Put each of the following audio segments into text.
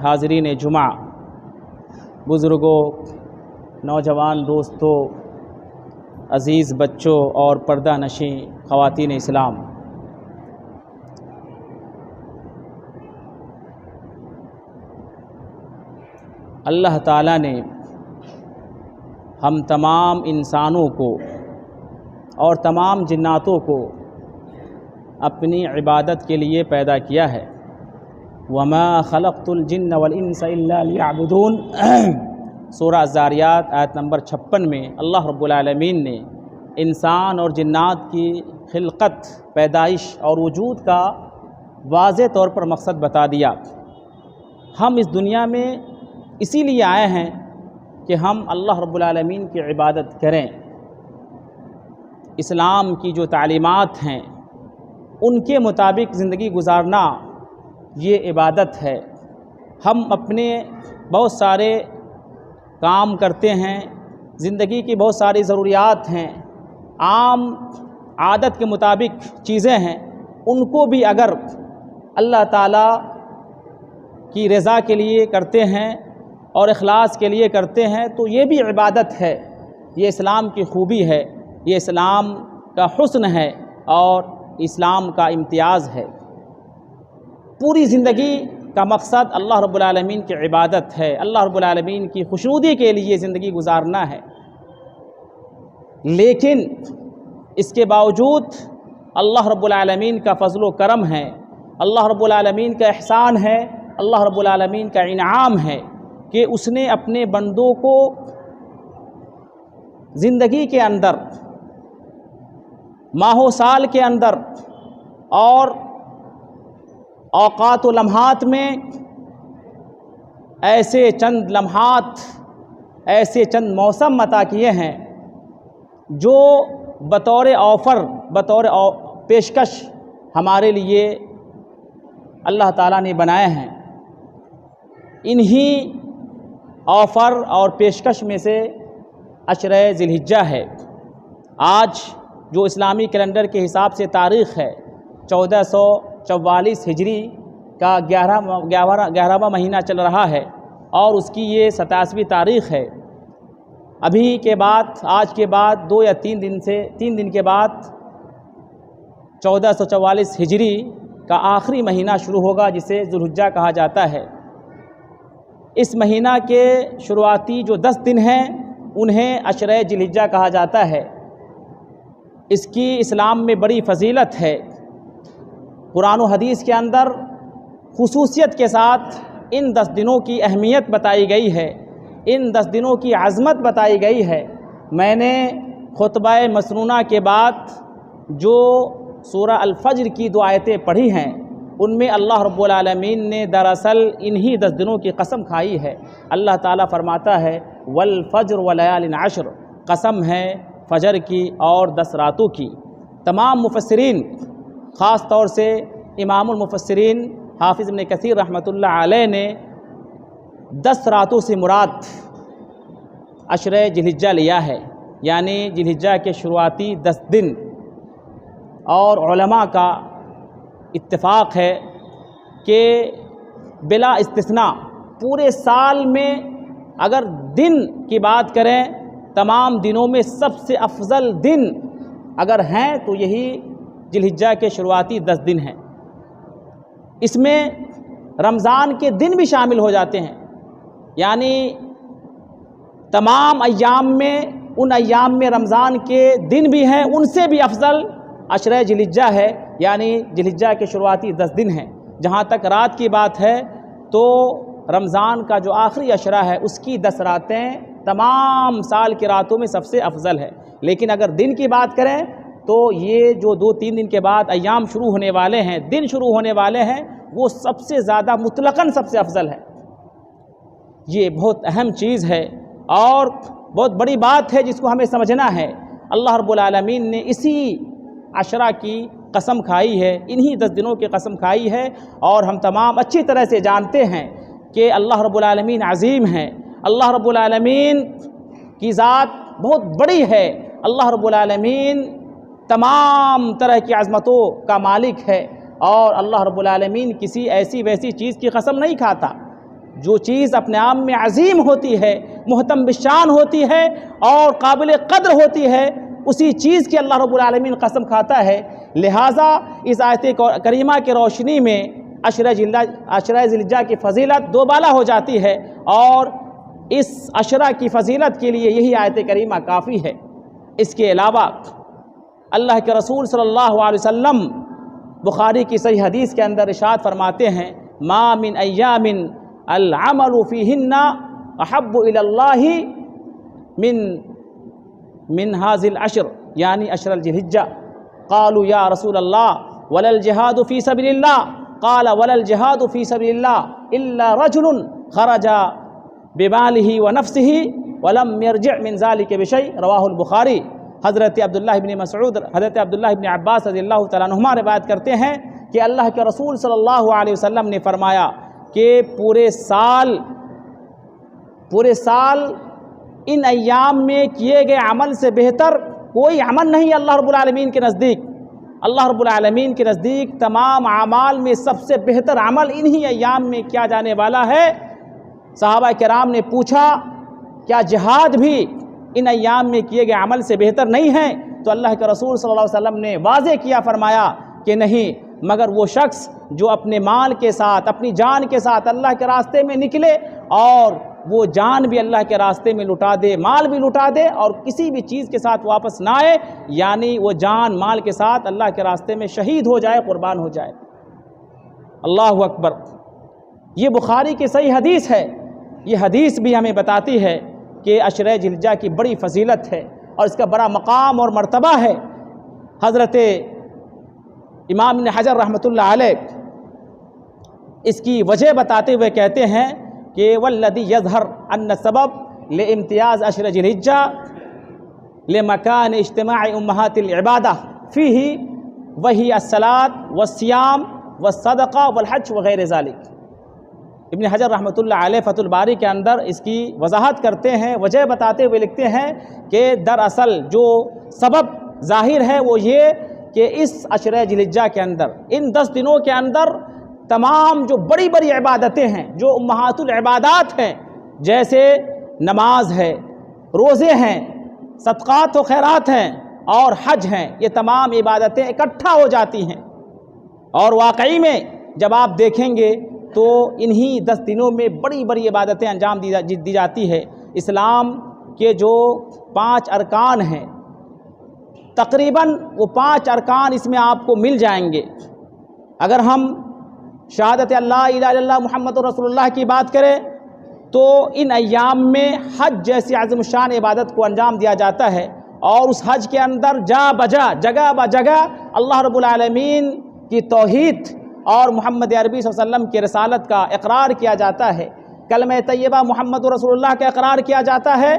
حاضرین جمعہ، بزرگوں، نوجوان دوستوں، عزیز بچوں اور پردہ نشیں خواتین اسلام، اللہ تعالیٰ نے ہم تمام انسانوں کو اور تمام جناتوں کو اپنی عبادت کے لیے پیدا کیا ہے۔ وَمَا خَلَقْتُ الْجِنَّ وَالْإِنسَ إِلَّا لِيَعْبُدُونَ، سورہ الذاریات آیت نمبر 56 میں اللہ رب العالمین نے انسان اور جنات کی خلقت، پیدائش اور وجود کا واضح طور پر مقصد بتا دیا۔ ہم اس دنیا میں اسی لیے آئے ہیں کہ ہم اللہ رب العالمین کی عبادت کریں۔ اسلام کی جو تعلیمات ہیں ان کے مطابق زندگی گزارنا یہ عبادت ہے۔ ہم اپنے بہت سارے کام کرتے ہیں، زندگی کی بہت ساری ضروریات ہیں، عام عادت کے مطابق چیزیں ہیں، ان کو بھی اگر اللہ تعالیٰ کی رضا کے لیے کرتے ہیں اور اخلاص کے لیے کرتے ہیں تو یہ بھی عبادت ہے۔ یہ اسلام کی خوبی ہے، یہ اسلام کا حسن ہے اور اسلام کا امتیاز ہے۔ پوری زندگی کا مقصد اللہ رب العالمین کی عبادت ہے، اللہ رب العالمین کی خوشنودی کے لیے زندگی گزارنا ہے۔ لیکن اس کے باوجود اللہ رب العالمین کا فضل و کرم ہے، اللہ رب العالمین کا احسان ہے، اللہ رب العالمین کا انعام ہے کہ اس نے اپنے بندوں کو زندگی کے اندر، ماہ و سال کے اندر اور اوقات و لمحات میں ایسے چند لمحات، ایسے چند موسم عطا کیے ہیں جو بطور آفر، بطور پیشکش ہمارے لیے اللہ تعالیٰ نے بنائے ہیں۔ انہی آفر اور پیشکش میں سے عشرہ ذی الحجہ ہے۔ آج جو اسلامی کیلنڈر کے حساب سے تاریخ ہے 1444 ہجری کا 11واں مہینہ چل رہا ہے اور اس کی یہ 87ویں تاریخ ہے۔ ابھی کے بعد، آج کے بعد 2 یا 3 دن کے بعد 1444 ہجری کا آخری مہینہ شروع ہوگا جسے ذی الحجہ کہا جاتا ہے۔ اس مہینہ کے شروعاتی جو 10 دن ہیں انہیں عشرہ ذی الحجہ کہا جاتا ہے۔ اس کی اسلام میں بڑی فضیلت ہے۔ قرآن و حدیث کے اندر خصوصیت کے ساتھ ان 10 دنوں کی اہمیت بتائی گئی ہے، ان 10 دنوں کی عظمت بتائی گئی ہے۔ میں نے خطبہ مسنونہ کے بعد جو سورہ الفجر کی 2 آیتیں پڑھی ہیں ان میں اللہ رب العالمین نے دراصل انہی 10 دنوں کی قسم کھائی ہے۔ اللہ تعالیٰ فرماتا ہے والفجر ولیال عشر، قسم ہے فجر کی اور 10 راتوں کی۔ تمام مفسرین، خاص طور سے امام المفسرین حافظ ابن کثیر رحمۃ اللہ علیہ نے 10 راتوں سے مراد عشرہ ذی الحجہ لیا ہے، یعنی ذی الحجہ کے شروعاتی 10 دن۔ اور علماء کا اتفاق ہے کہ بلا استثناء پورے سال میں اگر دن کی بات کریں، تمام دنوں میں سب سے افضل دن اگر ہیں تو یہی ذی الحجہ کے شروعاتی 10 دن ہیں۔ اس میں رمضان کے دن بھی شامل ہو جاتے ہیں، یعنی تمام ایام میں، ان ایام میں رمضان کے دن بھی ہیں، ان سے بھی افضل عشرہ ذی الحجہ ہے، یعنی ذی الحجہ کے شروعاتی 10 دن ہیں۔ جہاں تک رات کی بات ہے تو رمضان کا جو آخری عشرہ ہے اس کی 10 راتیں تمام سال کی راتوں میں سب سے افضل ہے۔ لیکن اگر دن کی بات کریں تو یہ جو 2-3 دن کے بعد ایام شروع ہونے والے ہیں، دن شروع ہونے والے ہیں، وہ سب سے زیادہ مطلقاً سب سے افضل ہے۔ یہ بہت اہم چیز ہے اور بہت بڑی بات ہے جس کو ہمیں سمجھنا ہے۔ اللہ رب العالمین نے اسی عشرہ کی قسم کھائی ہے، انہی 10 دنوں کی قسم کھائی ہے، اور ہم تمام اچھی طرح سے جانتے ہیں کہ اللہ رب العالمین عظیم ہیں، اللہ رب العالمین کی ذات بہت بڑی ہے، اللہ رب العالمین تمام طرح کی عظمتوں کا مالک ہے، اور اللہ رب العالمین کسی ایسی ویسی چیز کی قسم نہیں کھاتا۔ جو چیز اپنے آپ میں عظیم ہوتی ہے، محتم بالشان ہوتی ہے اور قابل قدر ہوتی ہے، اسی چیز کی اللہ رب العالمین قسم کھاتا ہے۔ لہٰذا اس آیت کریمہ کی روشنی میں عشرہ ذی الحجہ کی فضیلت دوبالا ہو جاتی ہے، اور اس عشرہ کی فضیلت کے لیے یہی آیت کریمہ کافی ہے۔ اس کے علاوہ اللہ کے رسول صلی اللہ علیہ وسلم بخاری کی صحیح حدیث کے اندر ارشاد فرماتے ہیں، ما من ایام العمل فیہن احب الی اللہ من هذه العشر، یعنی عشر ذی الحجہ۔ قالوا یا رسول اللہ ولا الجہاد فی سبیل اللہ، قال ولا الجہاد فی سبیل اللہ الا رجل خرج بمالہ ونفسہ ولم یرجع من ذلک بشیء، رواہ البخاری۔ حضرت عبداللہ ابن مسعود، حضرت عبداللہ ابن عباس رضی اللہ تعالیٰ عنہما روایت کرتے ہیں کہ اللہ کے رسول صلی اللہ علیہ وسلم نے فرمایا کہ پورے سال ان ایام میں کیے گئے عمل سے بہتر کوئی عمل نہیں اللہ رب العالمین کے نزدیک۔ اللہ رب العالمین کے نزدیک تمام اعمال میں سب سے بہتر عمل انہی ایام میں کیا جانے والا ہے۔ صحابہ کرام نے پوچھا کیا جہاد بھی ان ایام میں کیے گئے عمل سے بہتر نہیں ہے؟ تو اللہ کے رسول صلی اللہ علیہ وسلم نے واضح کیا، فرمایا کہ نہیں، مگر وہ شخص جو اپنے مال کے ساتھ، اپنی جان کے ساتھ اللہ کے راستے میں نکلے اور وہ جان بھی اللہ کے راستے میں لٹا دے، مال بھی لٹا دے اور کسی بھی چیز کے ساتھ واپس نہ آئے، یعنی وہ جان مال کے ساتھ اللہ کے راستے میں شہید ہو جائے، قربان ہو جائے۔ اللہ اکبر۔ یہ بخاری کی صحیح حدیث ہے۔ یہ حدیث بھی ہمیں بتاتی ہے کہ عشرہ ذی الحجہ کی بڑی فضیلت ہے اور اس کا بڑا مقام اور مرتبہ ہے۔ حضرت امام ابن حجر رحمۃ اللہ علیہ اس کی وجہ بتاتے ہوئے کہتے ہیں کہ والذی یظہر ان سبب لامتیاز عشرہ ذی الحجہ لمکان اجتماع امہات العبادہ فیہ وہی الصلاۃ والصیام والصدقہ والحج وغیر ذالک۔ ابن حجر رحمۃ اللہ علیہ فتح الباری کے اندر اس کی وضاحت کرتے ہیں، وجہ بتاتے ہوئے لکھتے ہیں کہ دراصل جو سبب ظاہر ہے وہ یہ کہ اس عشرہ ذی الحجہ کے اندر، ان 10 دنوں کے اندر تمام جو بڑی بڑی عبادتیں ہیں، جو امہات العبادات ہیں، جیسے نماز ہے، روزے ہیں، صدقات و خیرات ہیں اور حج ہیں، یہ تمام عبادتیں اکٹھا ہو جاتی ہیں۔ اور واقعی میں جب آپ دیکھیں گے تو انہی 10 دنوں میں بڑی بڑی عبادتیں انجام دی جاتی ہے۔ اسلام کے جو 5 ارکان ہیں، تقریباً وہ 5 ارکان اس میں آپ کو مل جائیں گے۔ اگر ہم شہادت اللہ الہ الا اللہ محمد رسول اللہ کی بات کریں تو ان ایام میں حج جیسی عظیم الشان عبادت کو انجام دیا جاتا ہے، اور اس حج کے اندر جا بجا، جگہ بجگہ اللہ رب العالمین کی توحید اور محمد عربی صلی اللہ علیہ وسلم کی رسالت کا اقرار کیا جاتا ہے، کلمہ طیبہ محمد رسول اللہ کا اقرار کیا جاتا ہے،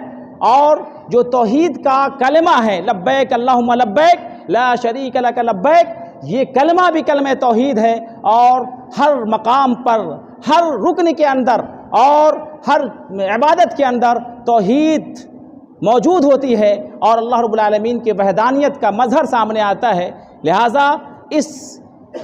اور جو توحید کا کلمہ ہے لبیک اللہم لبیک لا شریک لک لبیک، یہ کلمہ بھی کلمہ توحید ہے، اور ہر مقام پر، ہر رکن کے اندر اور ہر عبادت کے اندر توحید موجود ہوتی ہے اور اللہ رب العالمین کی وحدانیت کا مظہر سامنے آتا ہے۔ لہٰذا اس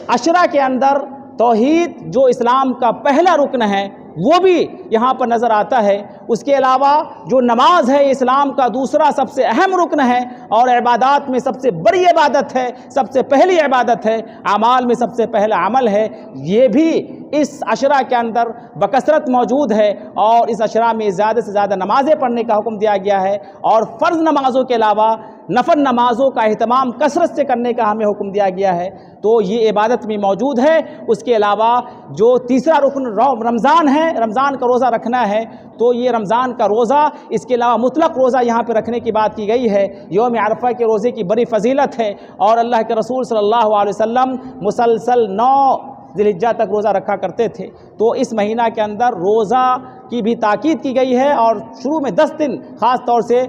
عشرہ کے اندر توحید جو اسلام کا پہلا رکن ہے وہ بھی یہاں پر نظر آتا ہے۔ اس کے علاوہ جو نماز ہے اسلام کا دوسرا سب سے اہم رکن ہے اور عبادات میں سب سے بڑی عبادت ہے، سب سے پہلی عبادت ہے، اعمال میں سب سے پہلا عمل ہے، یہ بھی اس عشرہ کے اندر بکثرت موجود ہے، اور اس عشرہ میں زیادہ سے زیادہ نمازیں پڑھنے کا حکم دیا گیا ہے، اور فرض نمازوں کے علاوہ نفل نمازوں کا اہتمام کثرت سے کرنے کا ہمیں حکم دیا گیا ہے، تو یہ عبادت بھی موجود ہے۔ اس کے علاوہ جو تیسرا رکن رمضان ہے، رمضان کا روزہ رکھنا ہے، تو یہ رمضان کا روزہ، اس کے علاوہ مطلق روزہ یہاں پہ رکھنے کی بات کی گئی ہے۔ یوم عرفہ کے روزے کی بڑی فضیلت ہے، اور اللہ کے رسول صلی اللہ علیہ وسلم مسلسل 9 ذی الحجہ تک روزہ رکھا کرتے تھے، تو اس مہینہ کے اندر روزہ کی بھی تاکید کی گئی ہے، اور شروع میں 10 دن خاص طور سے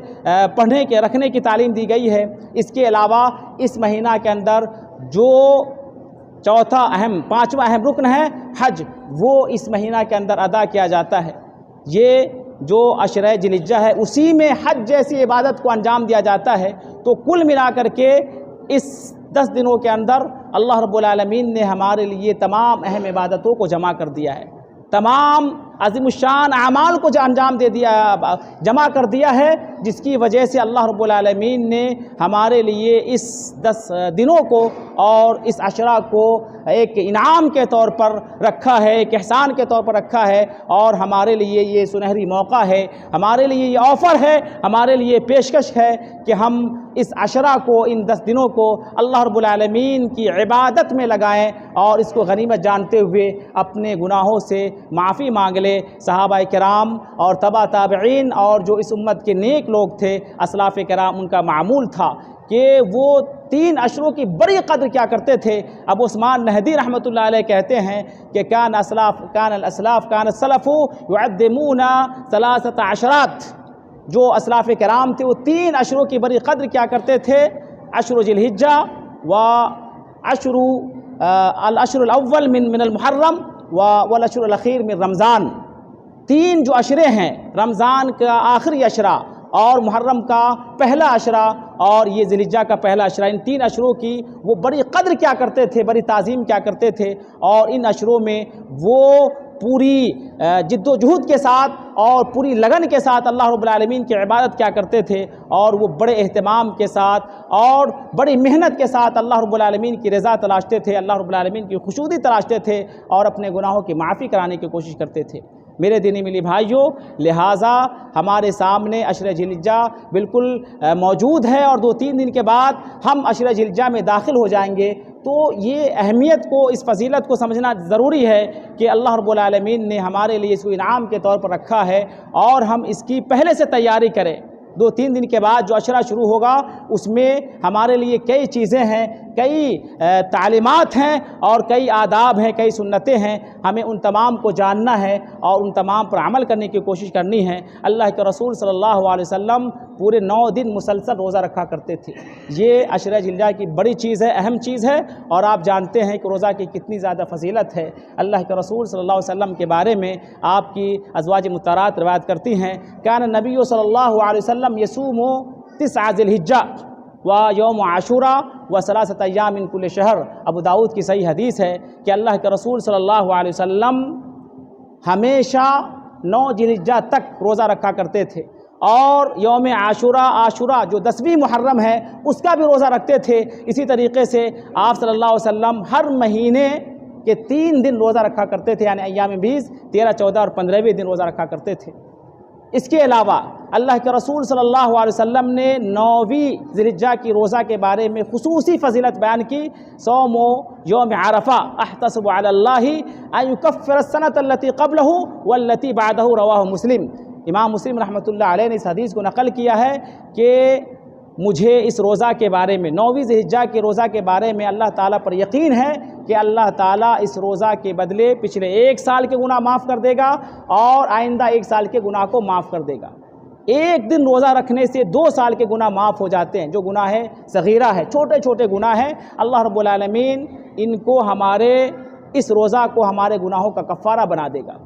پڑھنے کے رکھنے کی تعلیم دی گئی ہے۔ اس کے علاوہ اس مہینہ کے اندر جو پانچواں اہم رکن ہے حج، وہ اس مہینہ کے اندر ادا کیا جاتا ہے۔ یہ جو عشرہ ذی الحجہ ہے اسی میں حج جیسی عبادت کو انجام دیا جاتا ہے، تو کل ملا کر کے اس 10 دنوں کے اندر اللہ رب العالمین نے ہمارے لیے تمام اہم عبادتوں کو جمع کر دیا ہے، تمام عظیم الشان اعمال کو انجام دے دیا، جمع کر دیا ہے، جس کی وجہ سے اللہ رب العالمین نے ہمارے لیے اس 10 دنوں کو اور اس عشرہ کو ایک انعام کے طور پر رکھا ہے، ایک احسان کے طور پر رکھا ہے، اور ہمارے لیے یہ سنہری موقع ہے، ہمارے لیے یہ آفر ہے، ہمارے لیے پیشکش ہے کہ ہم اس عشرہ کو، ان 10 دنوں کو اللہ رب العالمین کی عبادت میں لگائیں اور اس کو غنیمت جانتے ہوئے اپنے گناہوں سے معافی مانگ لیں۔ صحابہ کرام اور تبع تابعین اور جو اس امت کے نیک لوگ تھے، اسلاف کرام، ان کا معمول تھا کہ وہ 3 عشروں کی بڑی قدر کیا کرتے تھے۔ ابو عثمان نہدی رحمۃ اللہ علیہ کہتے ہیں کہ کان السلف یعدمون 3 عشرات، جو اسلاف کرام تھے وہ 3 عشروں کی بڑی قدر کیا کرتے تھے، عشر ذی الحجہ و العشر الاول من المحرم والعشر الاخیر من رمضان۔ 3 جو عشرے ہیں، رمضان کا آخری عشرہ اور محرم کا پہلا عشرہ اور یہ ذی الحجہ کا پہلا عشرہ، ان 3 عشروں کی وہ بڑی قدر کیا کرتے تھے، بڑی تعظیم کیا کرتے تھے، اور ان عشروں میں وہ پوری جد و جہد کے ساتھ اور پوری لگن کے ساتھ اللہ رب العالمین کی عبادت کیا کرتے تھے، اور وہ بڑے اہتمام کے ساتھ اور بڑی محنت کے ساتھ اللہ رب العالمین کی رضا تلاشتے تھے، اللہ رب العالمین کی خوشنودی تلاشتے تھے اور اپنے گناہوں کی معافی کرانے کی کوشش کرتے تھے۔ میرے دینی ملی بھائیوں، لہٰذا ہمارے سامنے عشرہ ذی الحجہ بالکل موجود ہے، اور 2-3 دن کے بعد ہم عشرہ ذی الحجہ میں داخل ہو جائیں گے۔ تو یہ اہمیت کو، اس فضیلت کو سمجھنا ضروری ہے کہ اللہ رب العالمین نے ہمارے لیے اس کو انعام کے طور پر رکھا ہے، اور ہم اس کی پہلے سے تیاری کریں۔ 2-3 دن کے بعد جو عشرہ شروع ہوگا اس میں ہمارے لیے کئی چیزیں ہیں، کئی تعلیمات ہیں اور کئی آداب ہیں، کئی سنتیں ہیں، ہمیں ان تمام کو جاننا ہے اور ان تمام پر عمل کرنے کی کوشش کرنی ہے۔ اللہ کے رسول صلی اللہ علیہ وسلم پورے 9 دن مسلسل روزہ رکھا کرتے تھے۔ یہ عشرہ ذی الحجہ کی بڑی چیز ہے، اہم چیز ہے، اور آپ جانتے ہیں کہ روزہ کی کتنی زیادہ فضیلت ہے۔ اللہ کے رسول صلی اللہ علیہ وسلم کے بارے میں آپ کی ازواج مطہرات روایت کرتی ہیں، کان نبی صلی اللہ علیہ وسلم یصوم 9 ذی الحجہ و یوم عاشوراء و 3 ایام من کل شہر۔ ابو داؤد کی صحیح حدیث ہے کہ اللہ کے رسول صلی اللہ علیہ وسلم ہمیشہ 9 ذی الحجہ تک روزہ رکھا کرتے تھے، اور یوم عاشوراء جو 10ویں محرم ہے اس کا بھی روزہ رکھتے تھے۔ اسی طریقے سے آپ صلی اللہ علیہ وسلم ہر مہینے کے 3 دن روزہ رکھا کرتے تھے، یعنی ایام 20، 13، 14 اور 15ویں دن روزہ رکھا کرتے تھے۔ اس کے علاوہ اللہ کے رسول صلی اللہ علیہ وسلم نے 9ویں ذی الحجہ کی روزہ کے بارے میں خصوصی فضیلت بیان کی، صوم یوم عرفہ احتسب علی اللہ ان یکفر السنۃ التي قبلہ والتي بعدہ، رواہ مسلم۔ امام مسلم رحمۃ اللہ علیہ نے اس حدیث کو نقل کیا ہے کہ مجھے اس روزہ کے بارے میں، 9ویں ذی الحجہ کے روزہ کے بارے میں اللہ تعالیٰ پر یقین ہے کہ اللہ تعالیٰ اس روزہ کے بدلے پچھلے 1 سال کے گناہ معاف کر دے گا اور آئندہ 1 سال کے گناہ کو معاف کر دے گا۔ 1 دن روزہ رکھنے سے 2 سال کے گناہ معاف ہو جاتے ہیں، جو گناہ ہے صغیرہ ہے، چھوٹے چھوٹے گناہ ہیں۔ اللہ رب العالمین ان کو، ہمارے اس روزہ کو ہمارے گناہوں کا کفارہ بنا دے گا۔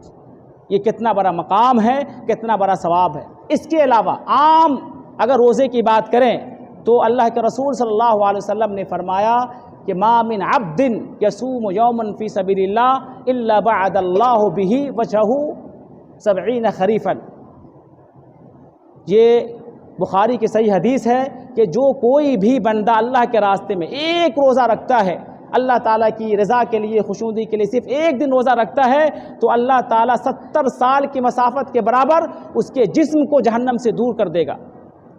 یہ کتنا بڑا مقام ہے، کتنا بڑا ثواب ہے۔ اس کے علاوہ عام اگر روزے کی بات کریں تو اللہ کے رسول صلی اللہ علیہ وسلم نے فرمایا کہ ما من عبد یصوم یوما فی سبیل اللہ الا بعد اللہ بہ وجہہ 70 خریفا۔ یہ بخاری کی صحیح حدیث ہے کہ جو کوئی بھی بندہ اللہ کے راستے میں 1 روزہ رکھتا ہے، اللہ تعالیٰ کی رضا کے لیے، خوشنودی کے لیے صرف 1 دن روزہ رکھتا ہے، تو اللہ تعالیٰ 70 سال کی مسافت کے برابر اس کے جسم کو جہنم سے دور کر دے گا۔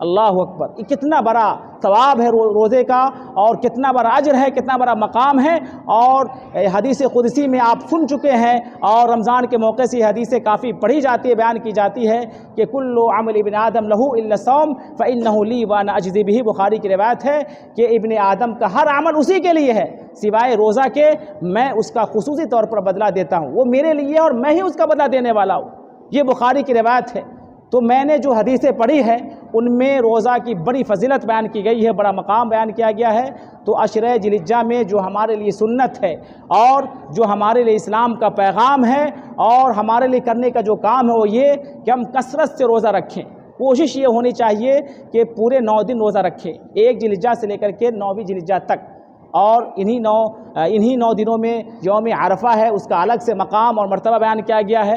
اللہ اکبر! یہ کتنا بڑا ثواب ہے روزے کا، اور کتنا بڑا اجر ہے، کتنا بڑا مقام ہے۔ اور حدیث قدسی میں آپ سن چکے ہیں، اور رمضان کے موقع سے یہ حدیثیں کافی پڑھی جاتی ہے، بیان کی جاتی ہے کہ کل عمل ابن آدم لہو الا الصوم فانہ لی وانا اجزی بہ۔ بخاری کی روایت ہے کہ ابن آدم کا ہر عمل اسی کے لیے ہے سوائے روزہ کے، میں اس کا خصوصی طور پر بدلہ دیتا ہوں، وہ میرے لیے اور میں ہی اس کا بدلہ دینے والا ہوں۔ یہ بخاری کی روایت ہے۔ تو میں نے جو حدیثیں پڑھی ہیں ان میں روزہ کی بڑی فضیلت بیان کی گئی ہے، بڑا مقام بیان کیا گیا ہے۔ تو عشرہ ذی الحجہ میں جو ہمارے لیے سنت ہے اور جو ہمارے لیے اسلام کا پیغام ہے اور ہمارے لیے کرنے کا جو کام ہے وہ یہ کہ ہم کثرت سے روزہ رکھیں۔ کوشش یہ ہونی چاہیے کہ پورے 9 دن روزہ رکھیں، 1 ذی الحجہ سے لے کر کے 9ویں ذی الحجہ تک۔ اور انہی 9 دنوں میں یوم عرفہ ہے، اس کا الگ سے مقام اور مرتبہ بیان کیا گیا ہے۔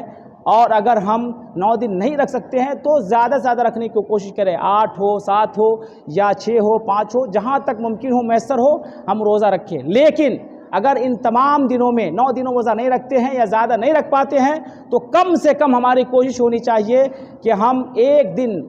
اور اگر ہم 9 دن نہیں رکھ سکتے ہیں تو زیادہ سے زیادہ رکھنے کی کوشش کریں، 8 ہو 7 ہو یا 6 ہو 5 ہو، جہاں تک ممکن ہو میسر ہو ہم روزہ رکھیں۔ لیکن اگر ان تمام دنوں میں 9 دنوں روزہ نہیں رکھتے ہیں یا زیادہ نہیں رکھ پاتے ہیں تو کم سے کم ہماری کوشش ہونی چاہیے کہ ہم ایک دن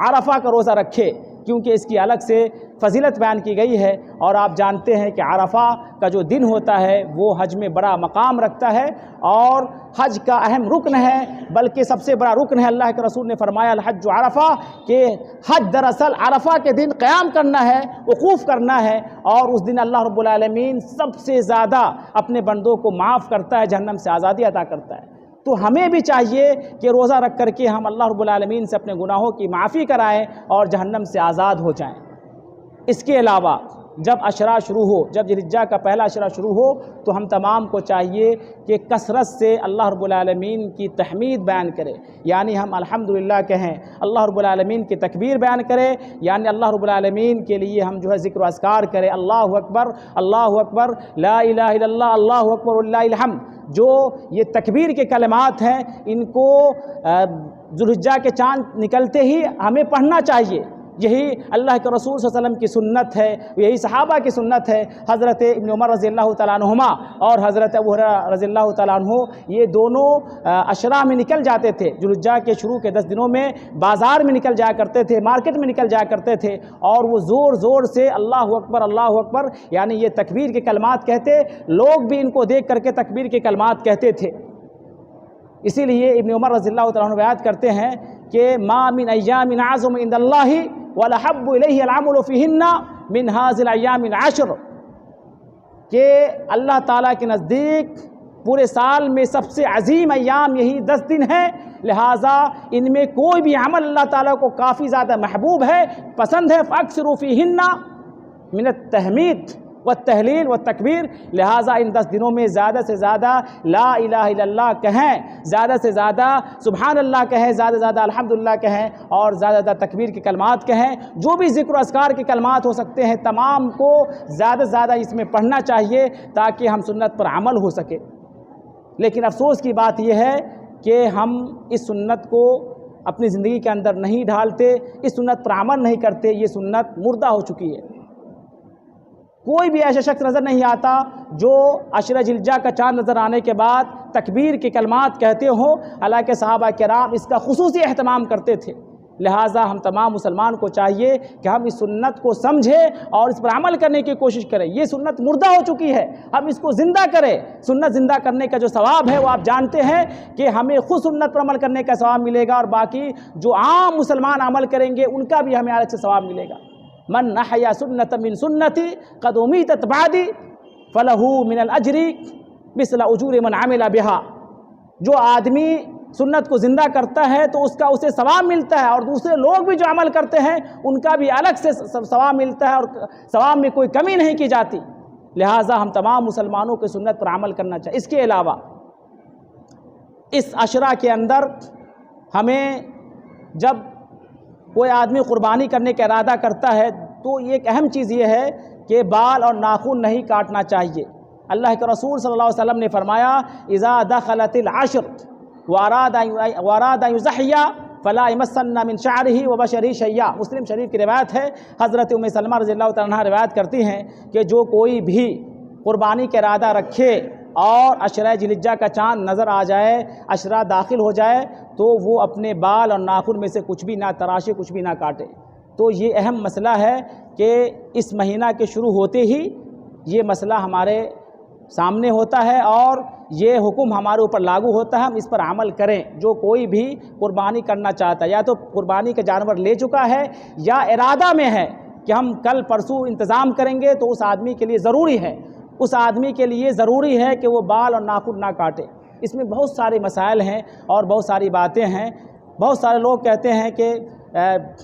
عرفہ کا روزہ رکھیں، کیونکہ اس کی الگ سے فضیلت بیان کی گئی ہے۔ اور آپ جانتے ہیں کہ عرفہ کا جو دن ہوتا ہے وہ حج میں بڑا مقام رکھتا ہے اور حج کا اہم رکن ہے، بلکہ سب سے بڑا رکن ہے۔ اللہ کے رسول نے فرمایا الحج عرفہ، کہ حج دراصل عرفہ کے دن قیام کرنا ہے، وقوف کرنا ہے، اور اس دن اللہ رب العالمین سب سے زیادہ اپنے بندوں کو معاف کرتا ہے، جہنم سے آزادی عطا کرتا ہے۔ تو ہمیں بھی چاہیے کہ روزہ رکھ کر کے ہم اللہ رب العالمین سے اپنے گناہوں کی معافی کرائیں اور جہنم سے آزاد ہو جائیں۔ اس کے علاوہ جب عشرہ شروع ہو، جب ذی الحجہ کا پہلا عشرہ شروع ہو تو ہم تمام کو چاہیے کہ کثرت سے اللہ رب العالمین کی تحمید بیان کرے، یعنی ہم الحمدللہ کہیں، اللہ رب العالمین کی تکبیر بیان کرے، یعنی اللہ رب العالمین کے لیے ہم جو ہے ذکر و اذکار کریں، اللہ اکبر لا الہ الا اللہ، اللہ اکبر وللہ الحمد۔ جو یہ تکبیر کے کلمات ہیں ان کو ذی الحجہ کے چاند نکلتے ہی ہمیں پڑھنا چاہیے۔ یہی اللہ کے رسول صلی اللہ علیہ وسلم کی سنت ہے، یہی صحابہ کی سنت ہے۔ حضرت ابن عمر رضی اللہ تعالیٰ عنہما اور حضرت ابو ہریرہ رضی اللہ تعالیٰ عنہ یہ دونوں عشرہ میں نکل جاتے تھے، ذی الحجہ کے شروع کے 10 دنوں میں بازار میں نکل جایا کرتے تھے، مارکیٹ میں نکل جایا کرتے تھے، اور وہ زور زور سے اللہ اکبر یعنی یہ تکبیر کے کلمات کہتے، لوگ بھی ان کو دیکھ کر کے تکبیر کے کلمات کہتے تھے۔ اسی لیے ابن عمر رضی اللہ تعالیٰ عنہ بیان کرتے ہیں کہ ما من ایام اعظم عند اللہ وَلَحَبُّ إِلَيْهِ الْعَمُلُ فِيهِنَّ مِنْ هَذِهِ الْأَيَّامِ الْعَشْرِ، کہ اللہ تعالیٰ کے نزدیک پورے سال میں سب سے عظیم ایام یہی 10 دن ہیں، لہٰذا ان میں کوئی بھی عمل اللہ تعالیٰ کو کافی زیادہ محبوب ہے، پسند ہے۔ فَأَكْثِرُوا فِيهِنَّ مِنَ التَّحْمِيدِ والتحلیل والتکبیر، لہٰذا ان 10 دنوں میں زیادہ سے زیادہ لا الہ الا اللہ کہیں، زیادہ سے زیادہ سبحان اللہ کہیں، زیادہ سے زیادہ الحمدللہ کہیں، اور زیادہ سے زیادہ تکبیر کے کلمات کہیں۔ جو بھی ذکر و اذکار کے کلمات ہو سکتے ہیں تمام کو زیادہ سے زیادہ اس میں پڑھنا چاہیے تاکہ ہم سنت پر عمل ہو سکے۔ لیکن افسوس کی بات یہ ہے کہ ہم اس سنت کو اپنی زندگی کے اندر نہیں ڈھالتے، اس سنت پر عمل نہیں کرتے، یہ سنت مردہ ہو چکی ہے۔ کوئی بھی ایسا شخص نظر نہیں آتا جو عشرہ ذی الحجہ کا چاند نظر آنے کے بعد تکبیر کے کلمات کہتے ہوں، حالانکہ صحابہ کرام اس کا خصوصی اہتمام کرتے تھے۔ لہٰذا ہم تمام مسلمان کو چاہیے کہ ہم اس سنت کو سمجھیں اور اس پر عمل کرنے کی کوشش کریں۔ یہ سنت مردہ ہو چکی ہے، ہم اس کو زندہ کریں۔ سنت زندہ کرنے کا جو ثواب ہے وہ آپ جانتے ہیں کہ ہمیں خود سنت پر عمل کرنے کا ثواب ملے گا، اور باقی جو عام مسلمان عمل کریں گے ان کا بھی ہمیں الگ سے ثواب ملے گا۔ من احیا سنت من سنتی قد امیتت بعدی فلہ من الاجر مثل اجور من عمل بہا، جو آدمی سنت کو زندہ کرتا ہے تو اس کا اسے ثواب ملتا ہے، اور دوسرے لوگ بھی جو عمل کرتے ہیں ان کا بھی الگ سے ثواب ملتا ہے، اور ثواب میں کوئی کمی نہیں کی جاتی۔ لہٰذا ہم تمام مسلمانوں کو سنت پر عمل کرنا چاہیے۔ اس کے علاوہ اس عشرہ کے اندر ہمیں جب کوئی آدمی قربانی کرنے کا ارادہ کرتا ہے تو ایک اہم چیز یہ ہے کہ بال اور ناخن نہیں کاٹنا چاہیے۔ اللہ کے رسول صلی اللہ علیہ وسلم نے فرمایا اذا دخلت العشر واراد ان یضحی فلا یمسن من شعرہ وبشرہ شیئا، مسلم شریف کی روایت ہے۔ حضرت ام سلمہ رضی اللہ تعالیٰ عنہ روایت کرتی ہیں کہ جو کوئی بھی قربانی کا ارادہ رکھے اور عشرہ ذی الحجہ کا چاند نظر آ جائے، عشرہ داخل ہو جائے، تو وہ اپنے بال اور ناخن میں سے کچھ بھی نہ تراشے، کچھ بھی نہ کاٹے۔ تو یہ اہم مسئلہ ہے کہ اس مہینہ کے شروع ہوتے ہی یہ مسئلہ ہمارے سامنے ہوتا ہے اور یہ حکم ہمارے اوپر لاگو ہوتا ہے، ہم اس پر عمل کریں۔ جو کوئی بھی قربانی کرنا چاہتا ہے، یا تو قربانی کا جانور لے چکا ہے یا ارادہ میں ہے کہ ہم کل پرسوں انتظام کریں گے، تو اس آدمی کے لیے ضروری ہے کہ وہ بال اور ناخن نہ کاٹے۔ اس میں بہت سارے مسائل ہیں اور بہت ساری باتیں ہیں۔ بہت سارے لوگ کہتے ہیں کہ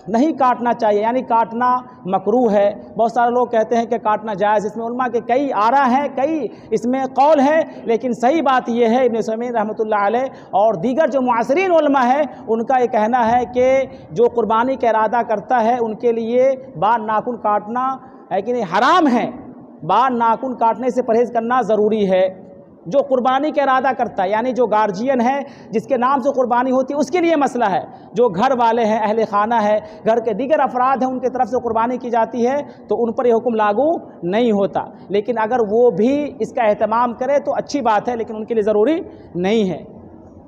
نہیں کاٹنا چاہیے، یعنی کاٹنا مکروہ ہے۔ بہت سارے لوگ کہتے ہیں کہ کاٹنا جائز۔ اس میں علماء کے کئی آراء ہیں، کئی اس میں قول ہیں، لیکن صحیح بات یہ ہے ابن عثیمین رحمۃ اللہ علیہ اور دیگر جو معاصرین علماء ہیں ان کا یہ کہنا ہے کہ جو قربانی کا ارادہ کرتا ہے ان کے لیے بال ناخن کاٹنا ہے کہ نہیں حرام ہے، بال ناخن کاٹنے سے پرہیز کرنا ضروری ہے۔ جو قربانی کا ارادہ کرتا ہے، یعنی جو گارجین ہے جس کے نام سے قربانی ہوتی ہے، اس کے لیے مسئلہ ہے۔ جو گھر والے ہیں، اہل خانہ ہے، گھر کے دیگر افراد ہیں، ان کی طرف سے قربانی کی جاتی ہے تو ان پر یہ حکم لاگو نہیں ہوتا۔ لیکن اگر وہ بھی اس کا اہتمام کرے تو اچھی بات ہے، لیکن ان کے لیے ضروری نہیں ہے۔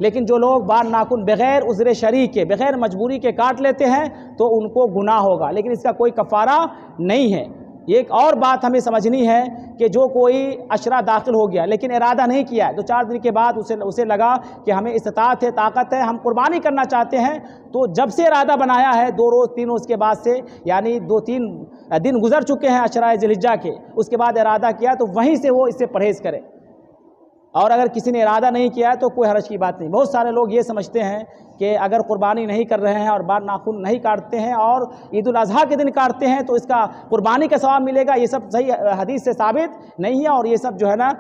لیکن جو لوگ بال ناخن بغیر عذر شرعی کے، بغیر مجبوری کے کاٹ لیتے ہیں تو ان کو گناہ ہوگا، لیکن اس کا کوئی کفارہ نہیں ہے۔ یہ ایک اور بات ہمیں سمجھنی ہے کہ جو کوئی عشرہ داخل ہو گیا لیکن ارادہ نہیں کیا ہے، 2-4 دن کے بعد اسے لگا کہ ہمیں استطاعت ہے، طاقت ہے، ہم قربانی کرنا چاہتے ہیں، تو جب سے ارادہ بنایا ہے 2 روز 3 روز کے بعد سے، یعنی 2-3 دن گزر چکے ہیں عشرہ ذی الحجہ کے، اس کے بعد ارادہ کیا تو وہیں سے وہ اس سے پرہیز کرے۔ اور اگر کسی نے ارادہ نہیں کیا ہے تو کوئی حرج کی بات نہیں۔ بہت سارے لوگ یہ سمجھتے ہیں کہ اگر قربانی نہیں کر رہے ہیں اور بال ناخن نہیں کاٹتے ہیں اور عید الاضحیٰ کے دن کاٹتے ہیں تو اس کا قربانی کا ثواب ملے گا۔ یہ سب صحیح حدیث سے ثابت نہیں ہے، اور یہ سب جو ہے نا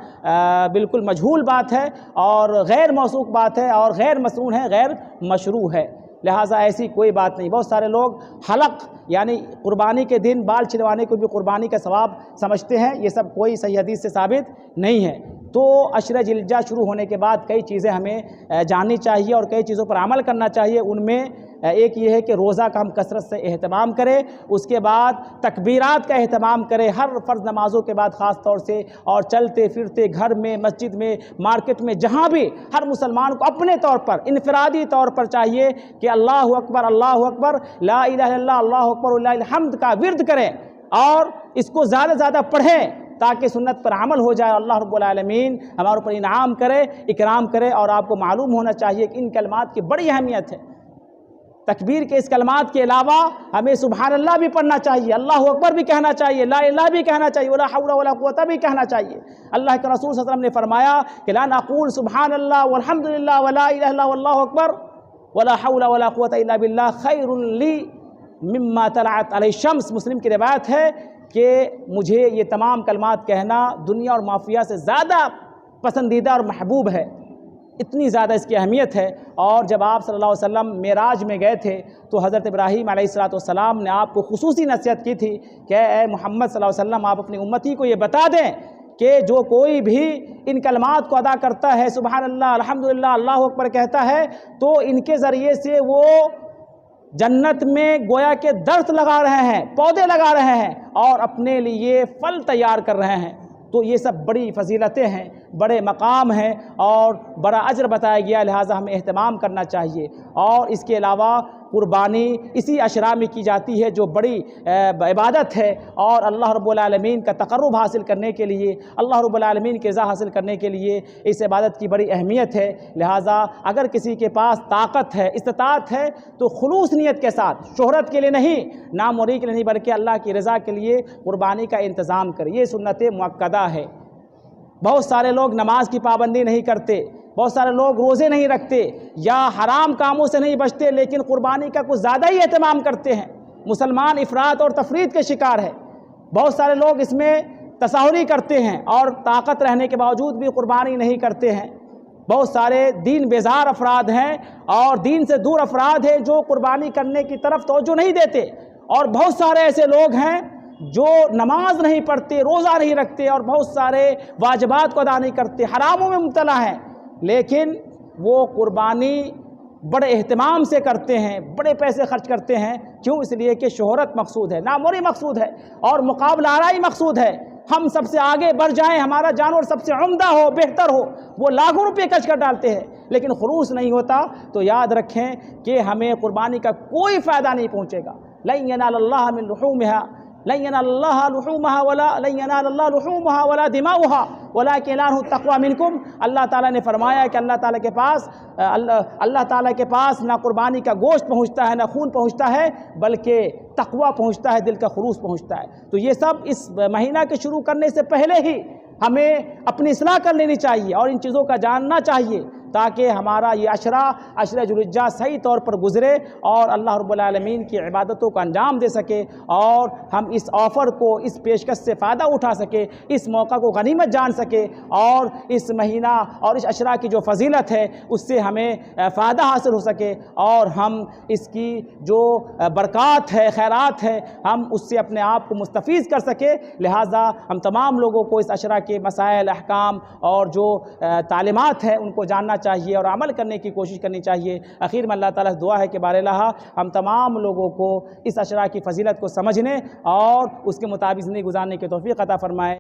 بالکل مجہول بات ہے اور غیر موثوق بات ہے اور غیر مسنون ہے، غیر مشروع ہے۔ لہٰذا ایسی کوئی بات نہیں۔ بہت سارے لوگ حلق یعنی قربانی کے دن بال چھلوانے کو بھی قربانی کا ثواب سمجھتے ہیں، یہ سب کوئی صحیح حدیث سے ثابت نہیں ہے۔ تو عشرہ ذی الحجہ شروع ہونے کے بعد کئی چیزیں ہمیں جاننی چاہیے اور کئی چیزوں پر عمل کرنا چاہیے۔ ان میں ایک یہ ہے کہ روزہ کا ہم کثرت سے اہتمام کریں، اس کے بعد تکبیرات کا اہتمام کریں ہر فرض نمازوں کے بعد خاص طور سے، اور چلتے پھرتے گھر میں، مسجد میں، مارکیٹ میں، جہاں بھی ہر مسلمان کو اپنے طور پر انفرادی طور پر چاہیے کہ اللہ اکبر، اللہ اکبر، لا الہ الا اللہ، اللہ اکبر وللہ الحمد کا ورد کریں اور اس کو زیادہ سے زیادہ پڑھیں تاکہ سنت پر عمل ہو جائے۔ اللہ رب العالمین ہمارے اوپر انعام کرے، اکرام کرے۔ اور آپ کو معلوم ہونا چاہیے کہ ان کلمات کی بڑی اہمیت ہے۔ تکبیر کے اس کلمات کے علاوہ ہمیں سبحان اللہ بھی پڑھنا چاہیے، اللہ اکبر بھی کہنا چاہیے، لا الہ بھی کہنا چاہیے، ولا حول ولا قوت بھی کہنا چاہیے۔ اللہ کے رسول صلی اللہ علیہ وسلم نے فرمایا کہ لا نقول سبحان اللہ والحمد للہ ولا الہ الا واللہ اکبر ولا حول ولا قوت الا باللہ خیر لی مما طلعت علیہ الشمس۔ مسلم کی روایت ہے کہ مجھے یہ تمام کلمات کہنا دنیا اور مافیہ سے زیادہ پسندیدہ اور محبوب ہے، اتنی زیادہ اس کی اہمیت ہے۔ اور جب آپ صلی اللہ علیہ وسلم معراج میں گئے تھے تو حضرت ابراہیم علیہ السلام نے آپ کو خصوصی نصیحت کی تھی کہ اے محمد صلی اللہ علیہ وسلم، آپ اپنی امتی کو یہ بتا دیں کہ جو کوئی بھی ان کلمات کو ادا کرتا ہے، سبحان اللہ، الحمدللہ، اللہ اکبر کہتا ہے، تو ان کے ذریعے سے وہ جنت میں گویا کے درخت لگا رہے ہیں، پودے لگا رہے ہیں اور اپنے لیے پھل تیار کر رہے ہیں۔ تو یہ سب بڑی فضیلتیں ہیں، بڑے مقام ہیں اور بڑا اجر بتایا گیا، لہٰذا ہمیں اہتمام کرنا چاہیے۔ اور اس کے علاوہ قربانی اسی عشرہ میں کی جاتی ہے جو بڑی عبادت ہے، اور اللہ رب العالمین کا تقرب حاصل کرنے کے لیے، اللہ رب العالمین کی رضا حاصل کرنے کے لیے اس عبادت کی بڑی اہمیت ہے۔ لہٰذا اگر کسی کے پاس طاقت ہے، استطاعت ہے، تو خلوص نیت کے ساتھ، شہرت کے لیے نہیں، نام وری کے لیے نہیں، بلکہ اللہ کی رضا کے لیے قربانی کا انتظام کرے۔ یہ سنت مؤکدہ ہے۔ بہت سارے لوگ نماز کی پابندی نہیں کرتے، بہت سارے لوگ روزے نہیں رکھتے یا حرام کاموں سے نہیں بچتے، لیکن قربانی کا کچھ زیادہ ہی اہتمام کرتے ہیں۔ مسلمان افراط اور تفریط کے شکار ہے۔ بہت سارے لوگ اس میں تساہلی کرتے ہیں اور طاقت رہنے کے باوجود بھی قربانی نہیں کرتے ہیں۔ بہت سارے دین بیزار افراد ہیں اور دین سے دور افراد ہیں جو قربانی کرنے کی طرف توجہ نہیں دیتے، اور بہت سارے ایسے لوگ ہیں جو نماز نہیں پڑھتے، روزہ نہیں رکھتے اور بہت سارے واجبات کو ادا نہیں کرتے، حراموں میں مبتلا ہیں، لیکن وہ قربانی بڑے اہتمام سے کرتے ہیں، بڑے پیسے خرچ کرتے ہیں۔ کیوں؟ اس لیے کہ شہرت مقصود ہے، ناموری مقصود ہے اور مقابلہ آرائی مقصود ہے۔ ہم سب سے آگے بڑھ جائیں، ہمارا جانور سب سے عمدہ ہو، بہتر ہو، وہ لاکھوں روپے خرچ کر ڈالتے ہیں، لیکن خلوص نہیں ہوتا تو یاد رکھیں کہ ہمیں قربانی کا کوئی فائدہ نہیں پہنچے گا۔ لن ینال اللہ من لحومها، لن ینال اللہ لحومها ولا لن ینال اللہ لحومها ولا دماؤها ولکن ینالہ التقوی منکم۔ اللہ تعالیٰ نے فرمایا کہ اللہ تعالیٰ کے پاس نہ قربانی کا گوشت پہنچتا ہے، نہ خون پہنچتا ہے، بلکہ تقوی پہنچتا ہے، دل کا خلوص پہنچتا ہے۔ تو یہ سب اس مہینہ کے شروع کرنے سے پہلے ہی ہمیں اپنی اصلاح کر لینی چاہیے اور ان چیزوں کا جاننا چاہیے تاکہ ہمارا یہ عشرہ ذوالحجہ صحیح طور پر گزرے اور اللہ رب العالمین کی عبادتوں کو انجام دے سکے اور ہم اس آفر کو، اس پیشکش سے فائدہ اٹھا سکے، اس موقع کو غنیمت جان سکے اور اس مہینہ اور اس عشرہ کی جو فضیلت ہے اس سے ہمیں فائدہ حاصل ہو سکے اور ہم اس کی جو برکات ہے، خیرات ہے، ہم اس سے اپنے آپ کو مستفیض کر سکے۔ لہٰذا ہم تمام لوگوں کو اس عشرہ کے مسائل، احکام اور جو تعلیمات ہیں ان کو جاننا چاہیے اور عمل کرنے کی کوشش کرنی چاہیے۔ اخیر میں اللہ تعالیٰ سے دعا ہے کہ بار الہ ہم تمام لوگوں کو اس عشرہ کی فضیلت کو سمجھنے اور اس کے مطابق زندگی گزارنے کی توفیق عطا فرمائے۔